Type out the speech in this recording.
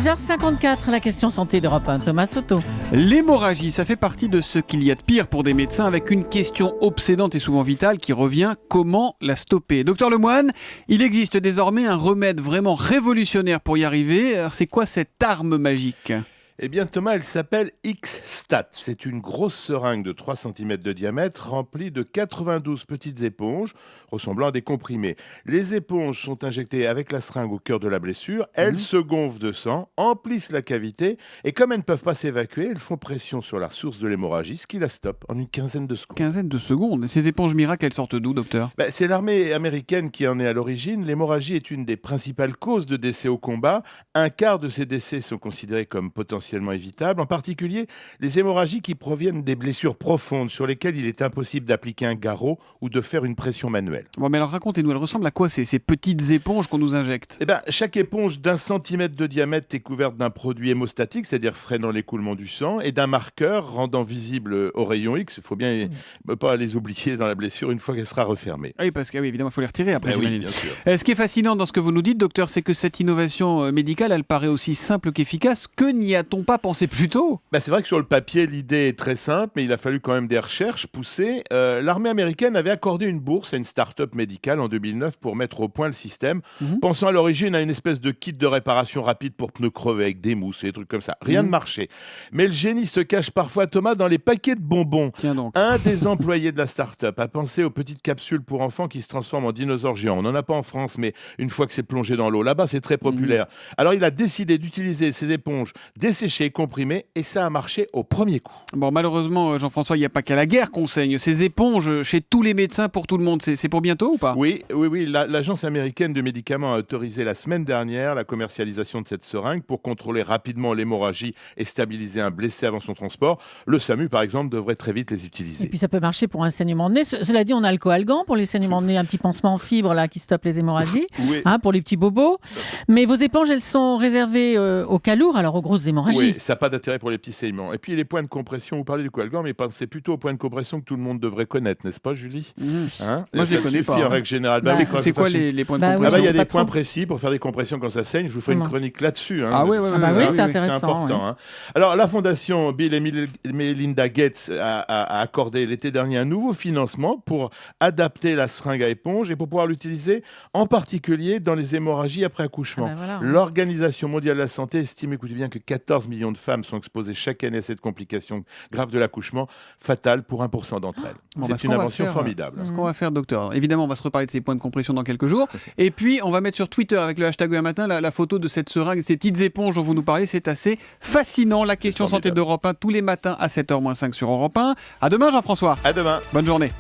6h54, la question santé d'Europe 1, Thomas Soto. L'hémorragie, ça fait partie de ce qu'il y a de pire pour des médecins, avec une question obsédante et souvent vitale qui revient: comment la stopper? Docteur Lemoine, il existe désormais un remède vraiment révolutionnaire pour y arriver. Alors, c'est quoi cette arme magique? Eh bien Thomas, elle s'appelle X-Stat. C'est une grosse seringue de 3 cm de diamètre remplie de 92 petites éponges ressemblant à des comprimés. Les éponges sont injectées avec la seringue au cœur de la blessure. Elles se gonflent de sang, emplissent la cavité et comme elles ne peuvent pas s'évacuer, elles font pression sur la source de l'hémorragie, ce qui la stoppe en une quinzaine de secondes. Quinzaine de secondes. Ces éponges miracles, elles sortent d'où, docteur? C'est l'armée américaine qui en est à l'origine. L'hémorragie est une des principales causes de décès au combat. Un quart de ces décès sont considérés comme potentiellement évitables, en particulier les hémorragies qui proviennent des blessures profondes sur lesquelles il est impossible d'appliquer un garrot ou de faire une pression manuelle. Bon, mais alors racontez-nous, elles ressemblent à quoi ces petites éponges qu'on nous injecte? Chaque éponge d'1 centimètre de diamètre est couverte d'un produit hémostatique, c'est-à-dire freinant l'écoulement du sang, et d'un marqueur rendant visible au rayon X. Il faut bien pas les oublier dans la blessure une fois qu'elle sera refermée. Oui, parce qu'évidemment, il faut les retirer après, j'imagine. Oui, bien sûr. Ce qui est fascinant dans ce que vous nous dites, docteur, c'est que cette innovation médicale, elle paraît aussi simple qu'efficace. Que n'y a-t-on pas pensé plus tôt? C'est vrai que sur le papier, l'idée est très simple, mais il a fallu quand même des recherches poussées. L'armée américaine avait accordé une bourse à une start-up médicale en 2009 pour mettre au point le système, pensant à l'origine à une espèce de kit de réparation rapide pour pneus crevés avec des mousses et des trucs comme ça. Rien ne marchait. Mais le génie se cache parfois, Thomas, dans les paquets de bonbons. Tiens donc. Un des employés de la start-up a pensé aux petites capsules pour enfants qui se transforment en dinosaures géants. On n'en a pas en France, mais une fois que c'est plongé dans l'eau, là-bas, c'est très populaire. Alors, il a décidé d'utiliser ces éponges desséchées et comprimées, et ça a marché au premier coup. Bon, malheureusement, Jean-François, il n'y a pas qu'à la guerre qu'on saigne. Ces éponges, chez tous les médecins, pour tout le monde, c'est pour bientôt ou pas? Oui. L'Agence américaine de médicaments a autorisé la semaine dernière la commercialisation de cette seringue pour contrôler rapidement l'hémorragie et stabiliser un blessé avant son transport. Le SAMU, par exemple, devrait très vite les utiliser. Et puis ça peut marcher pour un saignement de nez. Cela dit, on a le coalgan pour les saignements de nez, un petit pansement en fibre là, qui stoppe les hémorragies, Oui. pour les petits bobos. Mais vos éponges, elles sont réservées aux cas lourds, alors aux grosses hémorragies. Oui, ça n'a pas d'intérêt pour les petits saignements. Et puis les points de compression, vous parlez du coalgan, mais c'est plutôt aux points de compression que tout le monde devrait connaître, n'est-ce pas, Julie? Moi, je les connais pas. En règle générale. C'est quoi les points de oui, compression? Il y a pas des points trop. précis pour faire des compressions quand ça saigne. Je vous ferai une chronique là-dessus. Oui, c'est intéressant. C'est important. Alors, la fondation Bill et Melinda Gates a accordé l'été dernier un nouveau financement pour adapter la seringue à éponge et pour pouvoir l'utiliser en particulier dans les hémorragies après accouchement. L'Organisation mondiale de la santé estime, écoutez bien, que 14 millions de femmes sont exposées chaque année à cette complication grave de l'accouchement, fatale pour 1% d'entre elles. C'est une invention formidable. Ce qu'on va faire, docteur, évidemment, on va se reparler de ces points de compression dans quelques jours. Et puis, on va mettre sur Twitter avec le hashtag un matin la photo de cette seringue, ces petites éponges dont vous nous parlez. C'est assez fascinant. La question santé d'Europe 1 tous les matins à 7h-5 sur Europe 1. À demain, Jean-François. À demain. Bonne journée.